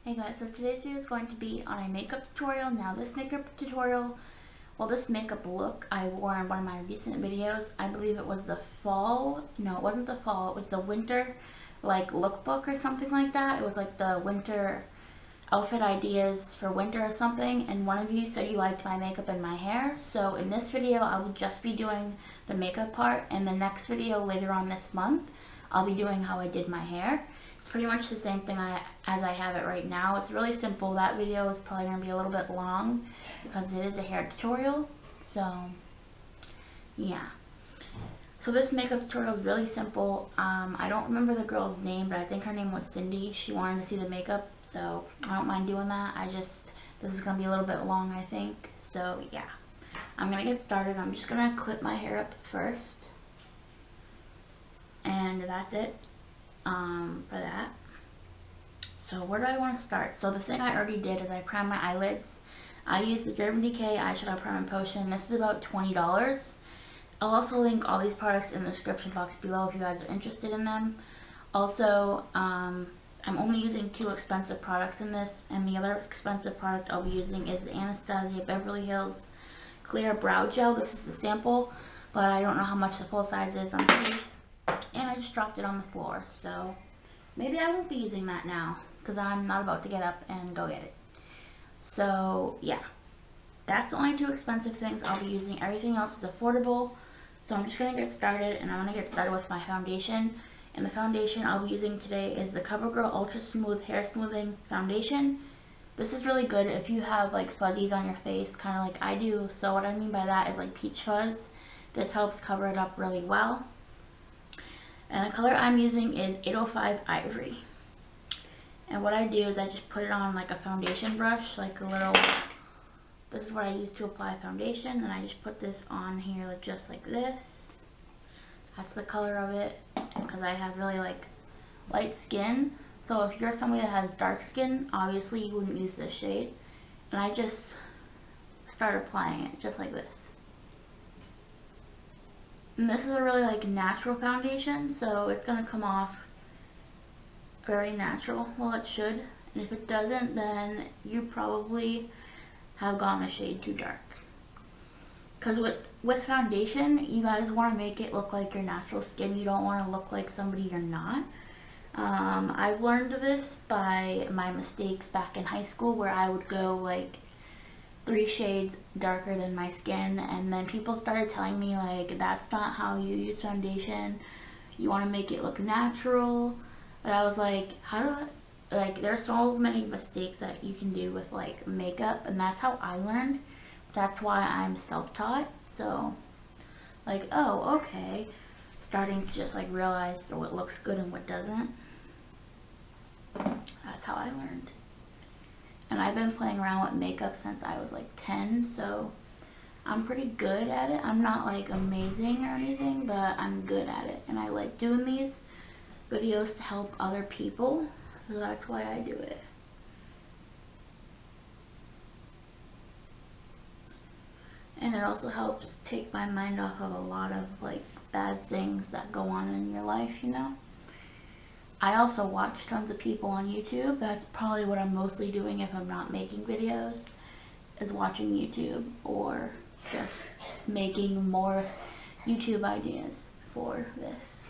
Hey guys, so today's video is going to be on a makeup tutorial. Now this makeup tutorial, well, this makeup look I wore in one of my recent videos. I believe it was the fall, no it wasn't the fall, it was the winter like lookbook or something like that. It was like the winter outfit ideas for winter or something, and one of you said you liked my makeup and my hair. So in this video I will just be doing the makeup part, and the next video later on this month I'll be doing how I did my hair. It's pretty much the same thing as I have it right now. It's really simple. That video is probably going to be a little bit long because it is a hair tutorial. So yeah. So this makeup tutorial is really simple. I don't remember the girl's name, but I think her name was Cindy. She wanted to see the makeup, so I don't mind doing that. This is going to be a little bit long, I think. So yeah. I'm going to get started. I'm just going to clip my hair up first. And that's it. For that. So where do I want to start? So the thing I already did is I primed my eyelids. I used the Urban Decay Eyeshadow Priming Potion. This is about $20. I'll also link all these products in the description box below if you guys are interested in them. Also, I'm only using 2 expensive products in this, and the other expensive product I'll be using is the Anastasia Beverly Hills Clear Brow Gel. This is the sample, but I don't know how much the full size is. And I just dropped it on the floor, so maybe I won't be using that now because I'm not about to get up and go get it. So yeah, that's the only 2 expensive things I'll be using. Everything else is affordable. So I'm just going to get started, and I'm going to get started with my foundation. And the foundation I'll be using today is the CoverGirl Ultra Smooth Hair Smoothing Foundation. This is really good if you have like fuzzies on your face, kind of like I do. So what I mean by that is like peach fuzz. This helps cover it up really well. And the color I'm using is 805 Ivory. And what I do is I just put it on like a foundation brush, like a little, this is what I use to apply foundation, and I just put this on here like just like this. That's the color of it, because I have really like light skin. So if you're somebody that has dark skin, obviously you wouldn't use this shade. And I just start applying it just like this. And this is a really like natural foundation, so it's going to come off very natural. Well, it should. And if it doesn't, then you probably have gone a shade too dark. Because with foundation, you guys want to make it look like your natural skin. You don't want to look like somebody you're not. I've learned this by my mistakes back in high school, where I would go like 3 shades darker than my skin, and then people started telling me like that's not how you use foundation, you want to make it look natural. But I was like, how do I, like, there's so many mistakes that you can do with like makeup, and that's how I learned. That's why I'm self-taught. So like, oh okay, starting to just like realize what looks good and what doesn't. That's how I learned. And I've been playing around with makeup since I was like 10, so I'm pretty good at it. I'm not like amazing or anything, but I'm good at it. And I like doing these videos to help other people, so that's why I do it. And it also helps take my mind off of a lot of like bad things that go on in your life, you know? I also watch tons of people on YouTube. That's probably what I'm mostly doing if I'm not making videos, is watching YouTube or just making more YouTube ideas for this.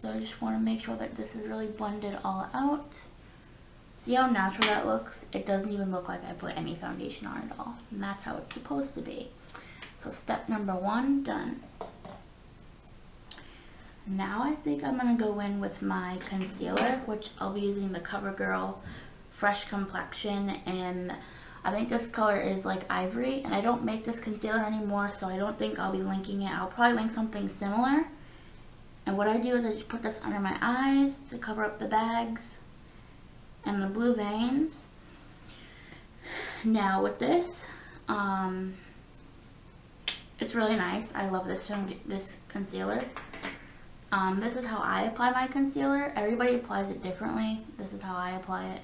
So I just want to make sure that this is really blended all out. See how natural that looks? It doesn't even look like I put any foundation on at all. And that's how it's supposed to be. So step number 1 done. Now I think I'm going to go in with my concealer, which I'll be using the CoverGirl Fresh Complexion, and I think this color is like ivory, and I don't make this concealer anymore, so I don't think I'll be linking it. I'll probably link something similar. And what I do is I just put this under my eyes to cover up the bags and the blue veins. Now with this, it's really nice. I love this concealer. This is how I apply my concealer. Everybody applies it differently. This is how I apply it.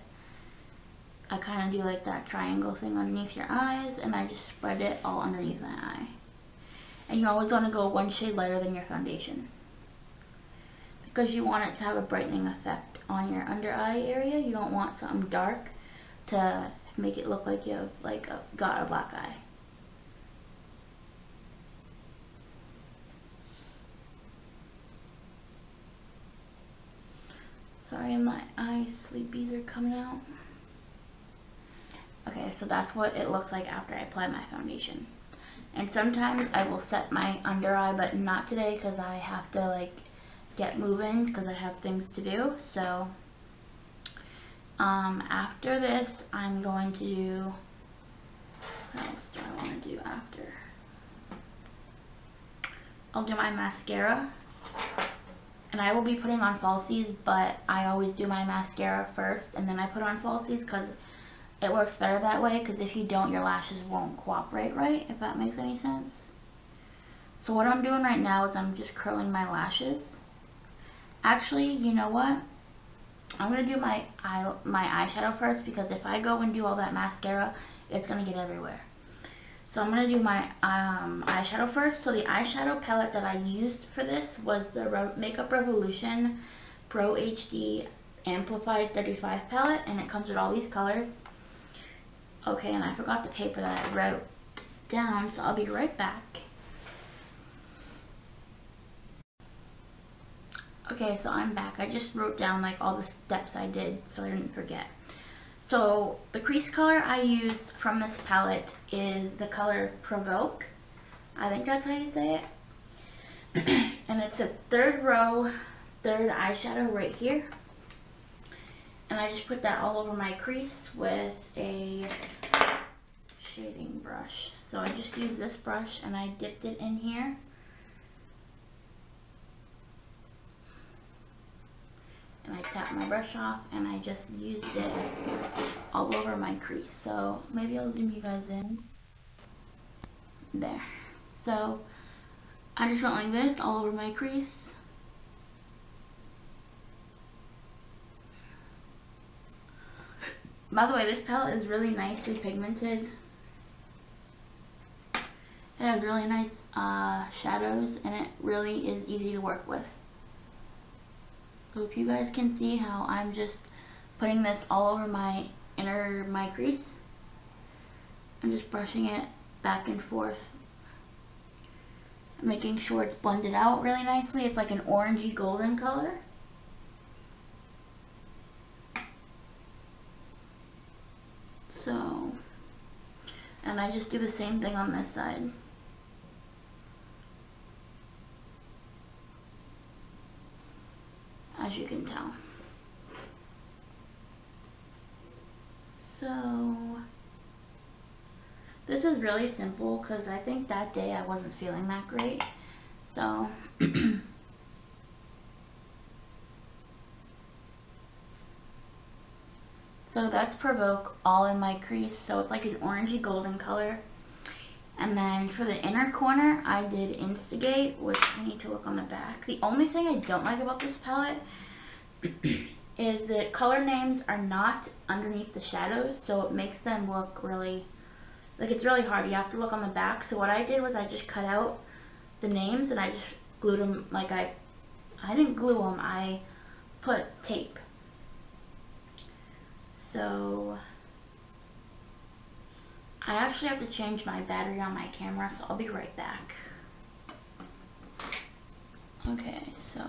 I kind of do like that triangle thing underneath your eyes, and I just spread it all underneath my eye. And you always want to go 1 shade lighter than your foundation, because you want it to have a brightening effect on your under eye area. You don't want something dark to make it look like you've got a black eye. Sorry, my eye sleepies are coming out. Okay, so that's what it looks like after I apply my foundation. And sometimes I will set my under eye, but not today because I have to like get moving because I have things to do. So after this, I'm going to do, what else do I want to do after? I'll do my mascara. And I will be putting on falsies, but I always do my mascara first and then I put on falsies because it works better that way, because if you don't, your lashes won't cooperate right, if that makes any sense. So what I'm doing right now is I'm just curling my lashes. Actually, you know what? I'm going to do my eyeshadow first, because if I go and do all that mascara, it's going to get everywhere. So I'm going to do my eyeshadow first. So the eyeshadow palette that I used for this was the Makeup Revolution Pro HD Amplified 35 palette, and it comes with all these colors. Okay, and I forgot the paper that I wrote down, so I'll be right back. Okay, so I'm back. I just wrote down like all the steps I did so I didn't forget. So the crease color I used from this palette is the color Provoke. I think that's how you say it. And it's a third row, third eyeshadow right here. And I just put that all over my crease with a shading brush. So I just used this brush and I dipped it in here. And I tapped my brush off and I just used it all over my crease. So maybe I'll zoom you guys in. There. So I just went like this all over my crease. By the way, this palette is really nicely pigmented. It has really nice shadows and it really is easy to work with. So if you guys can see how I'm just putting this all over my crease, I'm just brushing it back and forth, making sure it's blended out really nicely. It's like an orangey golden color. So, and I just do the same thing on this side. As you can tell. So this is really simple because I think that day I wasn't feeling that great. So so that's Provoke all in my crease. So it's like an orangey golden color. And then for the inner corner, I did Instigate, which I need to look on the back. The only thing I don't like about this palette is that color names are not underneath the shadows, so it makes them look really, like it's really hard. You have to look on the back. So what I did was I just cut out the names and I just glued them, like I didn't glue them, I put tape. So I actually have to change my battery on my camera, so I'll be right back. Okay, so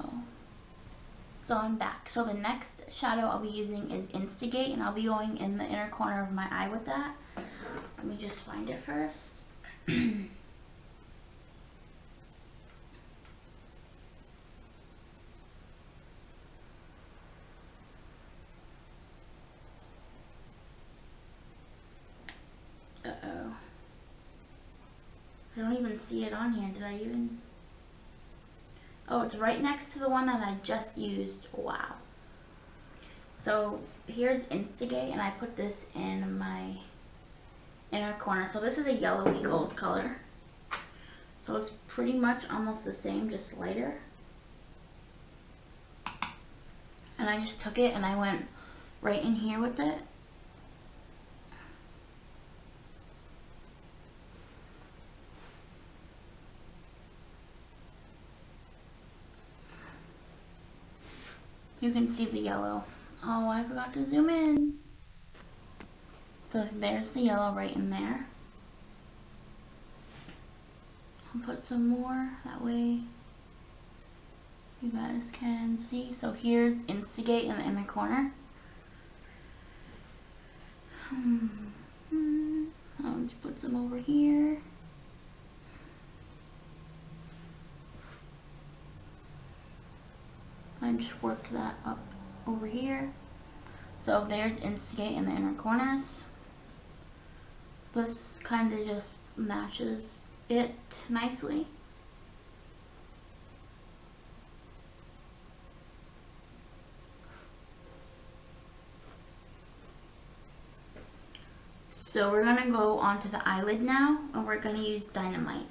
I'm back. So the next shadow I'll be using is Instigate, and I'll be going in the inner corner of my eye with that. Let me just find it first. Uh-oh. I don't even see it on here. Did I even? Oh, it's right next to the one that I just used. Wow. So here's Instigate, and I put this in my inner corner. So this is a yellowy gold color. So it's pretty much almost the same, just lighter. And I just took it and I went right in here with it. you can see the yellow. Oh, I forgot to zoom in. So there's the yellow right in there. I'll put some more, that way you guys can see. So here's Instigate in the inner corner. I'll just put some over here. I just worked that up over here. So there's Instigate in the inner corners. This kind of just matches it nicely. So we're gonna go onto the eyelid now, and we're gonna use Dynamite.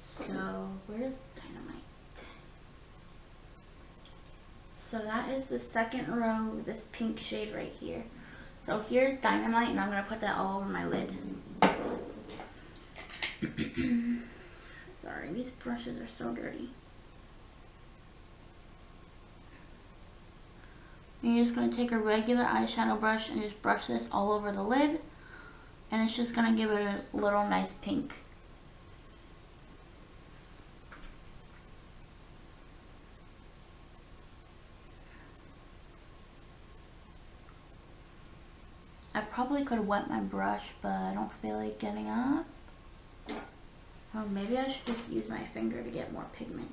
So where's Dynamite? So that is the second row, this pink shade right here. So here's Dynamite, and I'm gonna put that all over my lid. Sorry, these brushes are so dirty. And you're just going to take a regular eyeshadow brush and just brush this all over the lid. And it's just going to give it a little nice pink. I probably could wet my brush, but I don't feel like getting up. Or maybe I should just use my finger to get more pigment.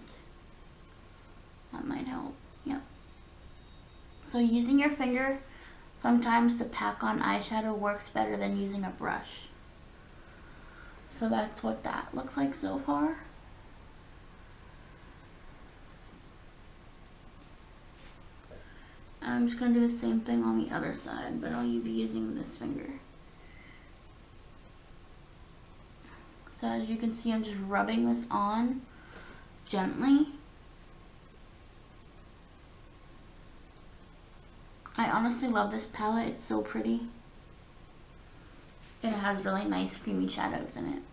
That might help. Yep. So using your finger sometimes to pack on eyeshadow works better than using a brush. So that's what that looks like so far. I'm just going to do the same thing on the other side, but I'll be using this finger. So as you can see, I'm just rubbing this on gently. I honestly love this palette. It's so pretty. And it has really nice creamy shadows in it.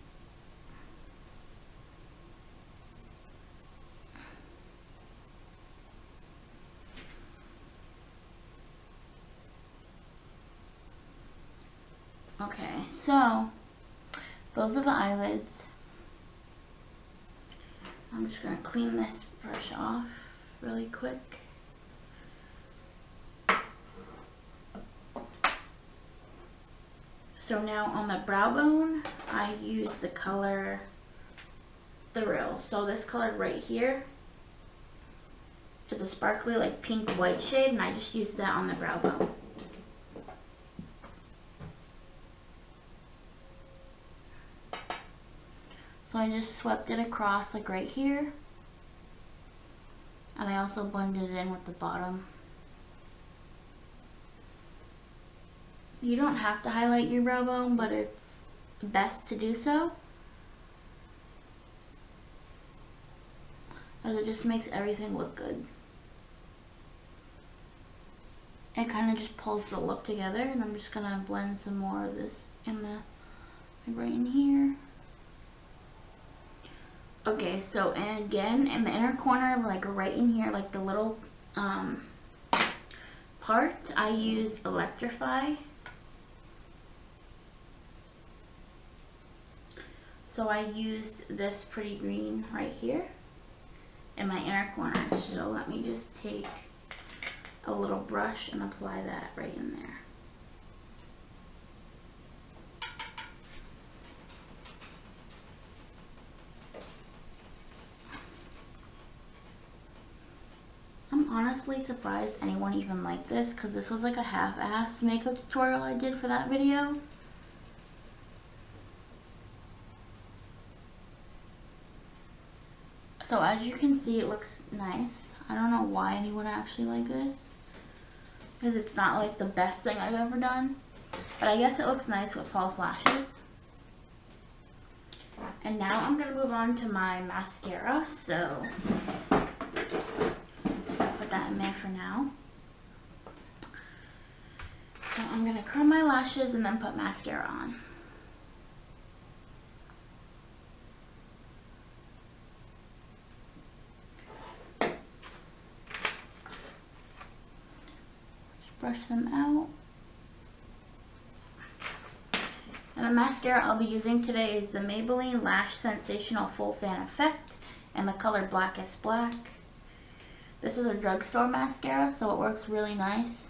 Okay, so those are the eyelids. I'm just going to clean this brush off really quick. So now on the brow bone, I use the color Thrill. So this color right here is a sparkly like pink white shade, and I just used that on the brow bone. So I just swept it across like right here, and I also blended it in with the bottom. You don't have to highlight your brow bone, but it's best to do so, as it just makes everything look good. It kind of just pulls the look together, and I'm just going to blend some more of this in the right in here. Okay, so and again, in the inner corner, like right in here, like the little part, I use Electrify. So I used this pretty green right here in my inner corner. So let me just take a little brush and apply that right in there. I'm honestly surprised anyone even liked this, because this was like a half-assed makeup tutorial I did for that video. So as you can see, it looks nice. I don't know why anyone actually like this, because it's not like the best thing I've ever done, but I guess it looks nice with false lashes. And now I'm going to move on to my mascara, so put that in there for now. So I'm going to curl my lashes and then put mascara on. brush them out. And the mascara I'll be using today is the Maybelline Lash Sensational Full Fan Effect in the color Blackest Black. This is a drugstore mascara, so it works really nice.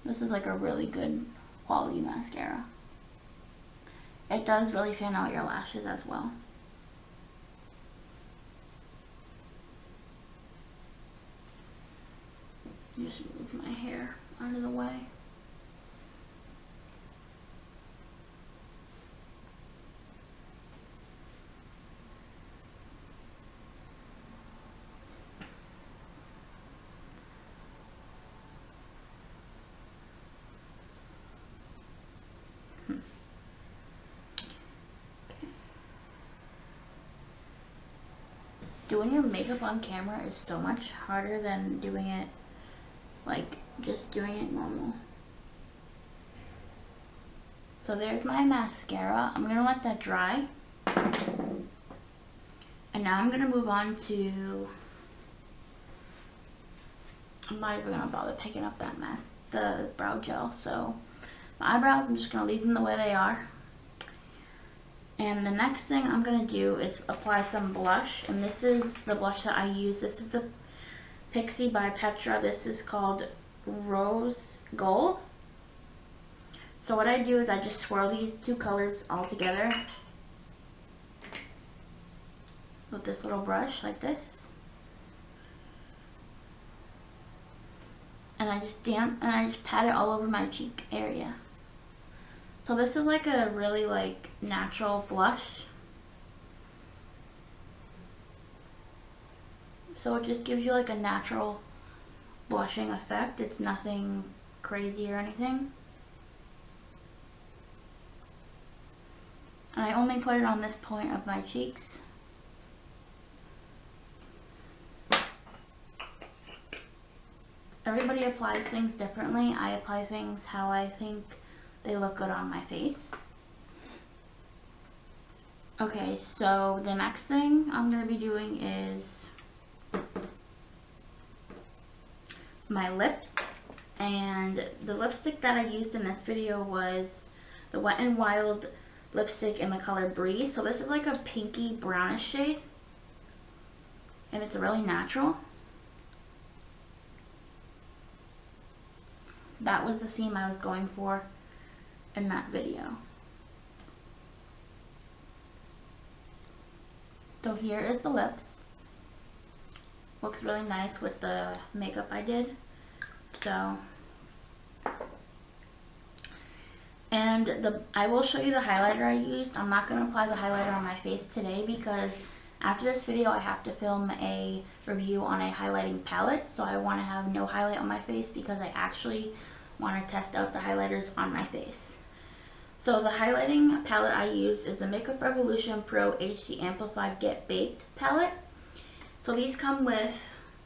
This is like a really good quality mascara. It does really fan out your lashes as well. Just move my hair out of the way. Doing your makeup on camera is so much harder than doing it, like, just doing it normal. So there's my mascara. I'm gonna let that dry. And now I'm gonna move on to, I'm not even gonna bother picking up that the brow gel. So my eyebrows, I'm just gonna leave them the way they are. And the next thing I'm going to do is apply some blush. And this is the blush that I use. This is the Pixi by Petra. This is called Rose Gold. So what I do is I just swirl these two colors all together with this little brush like this. And I just pat it all over my cheek area. So this is like a really like natural blush. So it just gives you like a natural blushing effect. It's nothing crazy or anything. And I only put it on this point of my cheeks. Everybody applies things differently. I apply things how I think they look good on my face. Okay, so the next thing I'm going to be doing is my lips. And the lipstick that I used in this video was the Wet n Wild lipstick in the color Breeze. So this is like a pinky brownish shade. And it's really natural. That was the theme I was going for in that video. So here is the lips. Looks really nice with the makeup I did. So, and I will show you the highlighter I used. I'm not going to apply the highlighter on my face today because after this video I have to film a review on a highlighting palette. So I want to have no highlight on my face because I actually want to test out the highlighters on my face. So the highlighting palette I used is the Makeup Revolution Pro HD Amplified Get Baked palette. So these come with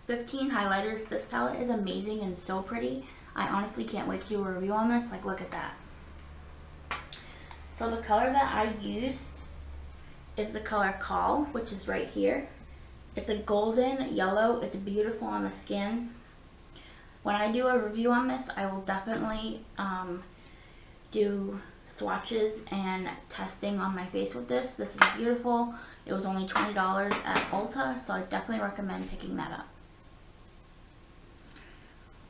15 highlighters. This palette is amazing and so pretty. I honestly can't wait to do a review on this. Like, look at that. So the color that I used is the color Call, which is right here. It's a golden yellow. It's beautiful on the skin. When I do a review on this, I will definitely do swatches and testing on my face with this. This is beautiful. It was only $20 at Ulta, so I definitely recommend picking that up.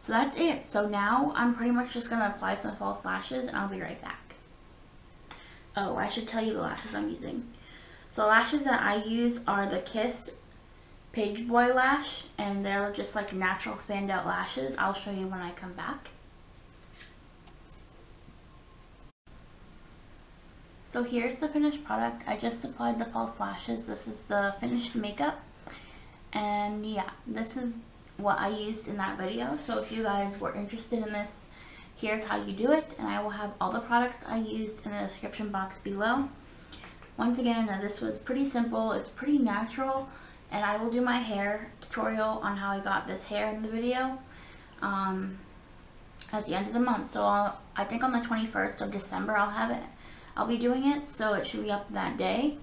So that's it. So now I'm pretty much just going to apply some false lashes and I'll be right back. Oh, I should tell you the lashes I'm using. So the lashes that I use are the Kiss Page Boy lash, and they're just like natural fanned out lashes. I'll show you when I come back. So here's the finished product. I just applied the false lashes. This is the finished makeup. And yeah, this is what I used in that video. So if you guys were interested in this, here's how you do it. And I will have all the products I used in the description box below. Once again, this was pretty simple. It's pretty natural. And I will do my hair tutorial on how I got this hair in the video at the end of the month. So I think on the 21st of December I'll have it. I'll be doing it, so it should be up that day.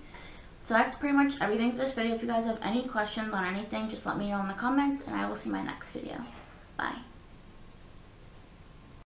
So that's pretty much everything for this video. If you guys have any questions on anything, just let me know in the comments, and I will see you in my next video.